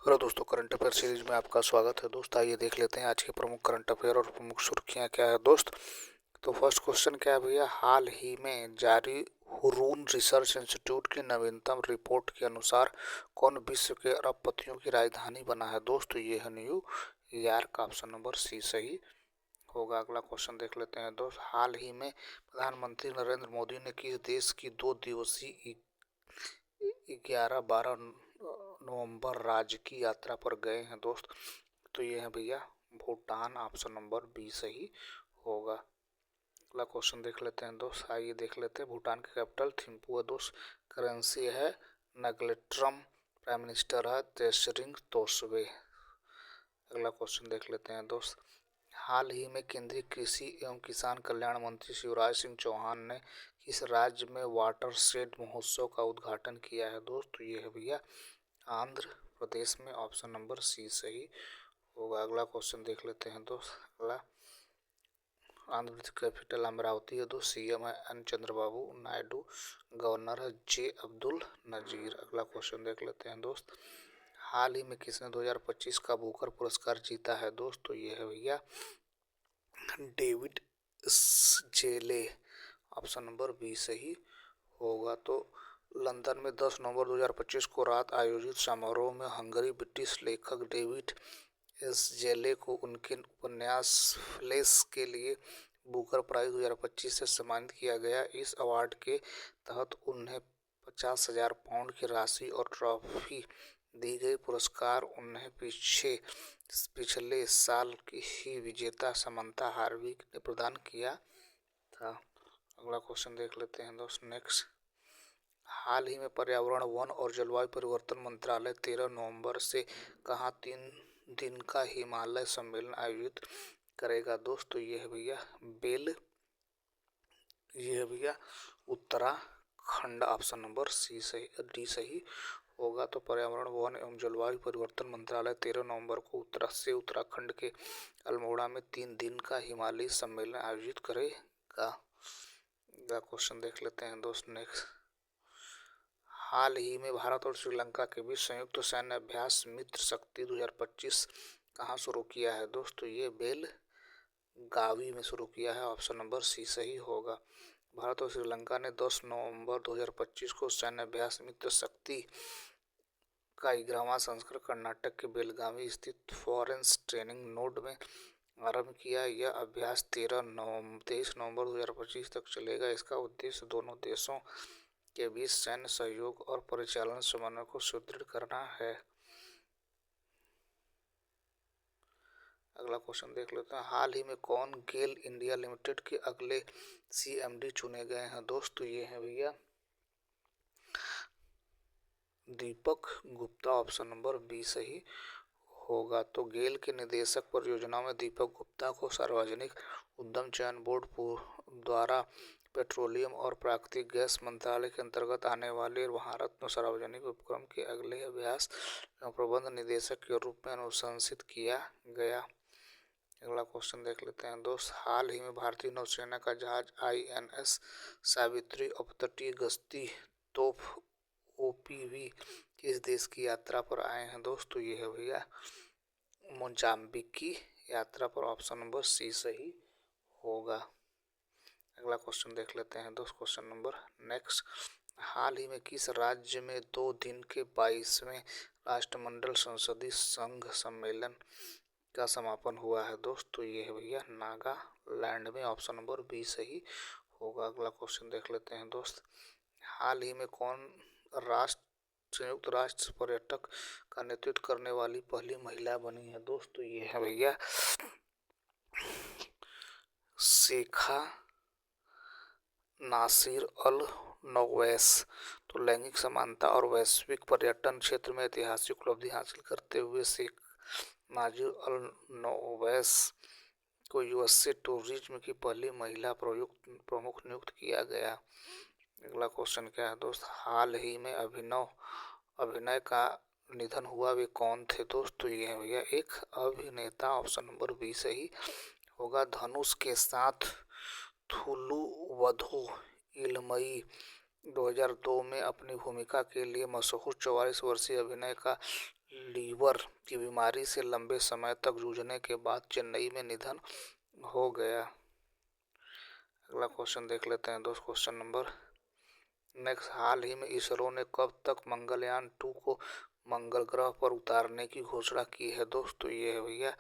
Hello दोस्तों, current affair series में आपका स्वागत है। दोस्त आइए देख लेते हैं आज के प्रमुख करंट अफेयर और प्रमुख सुर्खियां क्या है दोस्त। तो फर्स्ट क्वेश्चन क्या है भैया, हाल ही में जारी हुरून रिसर्च इंस्टीट्यूट की नवीनतम रिपोर्ट के अनुसार कौन विश्व के अरबपतियों की राजधानी बना है दोस्त। ये है न्यूयॉर्क। ऑप्शन नंबर सी सही होगा। अगला क्वेश्चन देख लेते हैं दोस्त, हाल ही में प्रधानमंत्री नरेंद्र मोदी ने किस देश की 2 दिवसीय 11-12 नवंबर राज्य की यात्रा पर गए हैं दोस्त। तो ये है भैया भूटान। ऑप्शन नंबर बी सही होगा। अगला क्वेश्चन देख लेते हैं दोस्त, आइए देख लेते हैं। भूटान की कैपिटल थिम्पू है दोस्त। करेंसी है नगलेट्रम। प्राइम मिनिस्टर है त्शेरिंग तोब्गे। अगला क्वेश्चन देख लेते हैं दोस्त, हाल ही में केंद्रीय कृषि एवं किसान कल्याण मंत्री शिवराज सिंह चौहान ने किस राज्य में वाटरशेड महोत्सव का उद्घाटन किया है दोस्त। तो ये है भैया आंध्र प्रदेश में। ऑप्शन नंबर सी सही होगा। अगला क्वेश्चन देख लेते हैं दोस्त। अगला, आंध्र प्रदेश कैपिटल अमरावती है दोस्त। सीएम है एन चंद्रबाबू नायडू। गवर्नर है जे अब्दुल नजीर। अगला क्वेश्चन देख लेते हैं दोस्त, हाल ही में किसने 2025 का बुकर पुरस्कार जीता है दोस्त। तो ये है भैया डेविड जेले। ऑप्शन नंबर बी सही होगा। तो लंदन में 10 नवंबर 2025 को रात आयोजित समारोह में हंगरी ब्रिटिश लेखक डेविड एस जेले को उनके उपन्यास फ्लेश के लिए बुकर प्राइज 2025 से सम्मानित किया गया। इस अवार्ड के तहत उन्हें 50,000 पाउंड की राशि और ट्रॉफी दी गई। पुरस्कार उन्हें पिछले साल की ही विजेता समंता हार्विक ने प्रदान किया था। अगला क्वेश्चन देख लेते हैं दोस्त नेक्स्ट, हाल ही में पर्यावरण वन और जलवायु परिवर्तन मंत्रालय 13 नवंबर से कहाँ 3 दिन का हिमालय सम्मेलन आयोजित करेगा दोस्त। तो ये है भैया उत्तराखंड। ऑप्शन नंबर डी सही होगा। तो पर्यावरण वन एवं जलवायु परिवर्तन मंत्रालय 13 नवंबर को उत्तराखंड के अल्मोड़ा में 3 दिन का हिमालयी सम्मेलन आयोजित करेगा। क्वेश्चन देख लेते हैं दोस्त नेक्स्ट, हाल ही में भारत और श्रीलंका के बीच संयुक्त सैन्य अभ्यास मित्र शक्ति 2025 कहाँ शुरू किया है दोस्त। तो ये बेलगावी में शुरू किया है। ऑप्शन नंबर सी सही होगा। भारत और श्रीलंका ने 10 नवंबर 2025 को सैन्य अभ्यास मित्र शक्ति का 11वां संस्करण कर्नाटक के बेलगावी स्थित फॉरेंस ट्रेनिंग नोड में आरंभ किया। यह अभ्यास 23 नवंबर 2025 तक चलेगा। इसका उद्देश्य दोनों देशों के बीच सैन्य सहयोग और परिचालन समन्वय को सुदृढ़ करना है। अगला क्वेश्चन देख लेते हैं, हाल ही में कौन गेल इंडिया लिमिटेड के अगले सीएमडी चुने गए हैं दोस्त। तो ये है भैया Deepak Gupta. Option number B सही होगा। तो गेल के निदेशक परियोजनाओं में दीपक गुप्ता को सार्वजनिक उद्यम चयन बोर्ड द्वारा पेट्रोलियम और प्राकृतिक गैस मंत्रालय के अंतर्गत आने वाले भारत सार्वजनिक उपक्रम के अगले अभ्यास एवं प्रबंध निदेशक के रूप में अनुशंसित किया गया। अगला क्वेश्चन देख लेते हैं दोस्त, हाल ही में भारतीय नौसेना का जहाज INS सावित्री अपतटीय गश्ती तोप OPV किस देश की यात्रा पर आए हैं दोस्त। तो ये है भैया मोजाम्बिक की यात्रा पर। ऑप्शन नंबर सी सही होगा। अगला क्वेश्चन देख लेते हैं दोस्त, क्वेश्चन नंबर नेक्स्ट, हाल ही में किस राज्य में 2 दिन के 22वें राष्ट्रमंडल संसदीय संघ सम्मेलन का समापन हुआ है दोस्त। तो ये है भैया नागालैंड में। ऑप्शन नंबर बी सही होगा। अगला क्वेश्चन देख लेते हैं दोस्त, हाल ही में कौन संयुक्त राष्ट्र पर्यटक का नेतृत्व करने वाली पहली महिला बनी है दोस्त। तो ये है भैया शेखा नासिर अल नोवैस। तो लैंगिक समानता और वैश्विक पर्यटन क्षेत्र में ऐतिहासिक उपलब्धि हासिल करते हुए शेख नाजिर अल नोवैस को USA टूरिज्म की पहली महिला प्रमुख नियुक्त किया गया। अगला क्वेश्चन क्या है दोस्त, हाल ही में अभिनय का निधन हुआ, वे कौन थे दोस्त। तो ये है भैया एक अभिनेता। ऑप्शन नंबर बी सही होगा। धनुष के साथ थुलुवधु इलमई 2002 में अपनी भूमिका के लिए मशहूर 44 वर्षीय अभिनय का लीवर की बीमारी से लंबे समय तक जूझने के बाद चेन्नई में निधन हो गया। अगला क्वेश्चन देख लेते हैं दोस्त, क्वेश्चन नंबर नेक्स्ट। हाल ही में इसरो ने कब तक मंगलयान 2 को मंगल ग्रह पर उतारने की घोषणा की है दोस्त? तो ये है भैया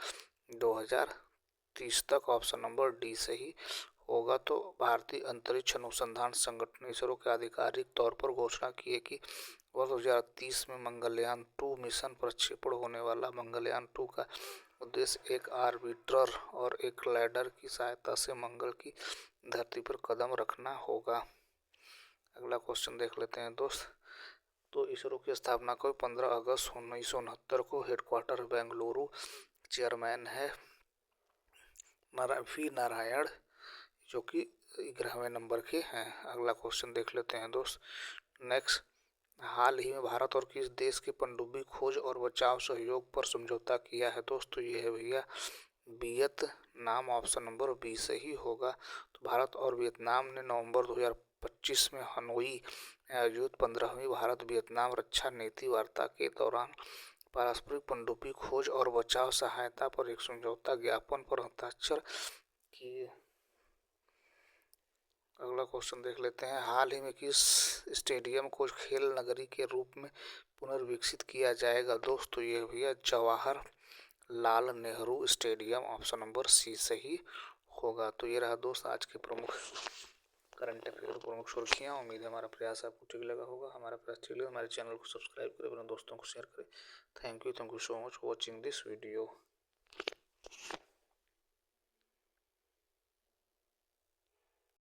2030 तक। ऑप्शन नंबर डी सही होगा। तो भारतीय अंतरिक्ष अनुसंधान संगठन इसरो के आधिकारिक तौर पर घोषणा की है कि वर्ष 2030 में मंगलयान 2 मिशन प्रक्षेपण होने वाला। मंगलयान 2 का उद्देश्य एक ऑर्बिटर और एक लैंडर की सहायता से मंगल की धरती पर कदम रखना होगा। अगला क्वेश्चन देख लेते हैं दोस्त। तो इसरो की स्थापना को 15 अगस्त 1969 को, हेडक्वार्टर बेंगलुरु, चेयरमैन है वी नारायण, जो कि 11वें नंबर के हैं। अगला क्वेश्चन देख लेते हैं दोस्त नेक्स्ट। हाल ही में भारत और किस देश के पनडुब्बी खोज और बचाव सहयोग पर समझौता किया है दोस्त? तो ये है भैया वियतनाम। ऑप्शन नंबर बी सही होगा। तो भारत और वियतनाम ने नवंबर 2025 में हनोई में आयोजित 15वीं भारत वियतनाम रक्षा नीति वार्ता के दौरान पारस्परिक पनडुब्बी खोज और बचाव सहायता पर एक समझौता ज्ञापन पर हस्ताक्षर किए। अगला क्वेश्चन देख लेते हैं। हाल ही में किस स्टेडियम को खेल नगरी के रूप में पुनर्विकसित किया जाएगा दोस्त? तो ये भैया Jawaharlal Nehru stadium. Option number c सही होगा। तो ये रहा दोस्त आज के प्रमुख करंट अफेयर, प्रमुख सुर्खियाँ। उम्मीद है हमारा प्रयास आपको ठीक लगा होगा। हमारा प्रयास ठीक लगा, हमारे चैनल को सब्सक्राइब करें, अपने दोस्तों को शेयर करें। Thank you so much for watching this video.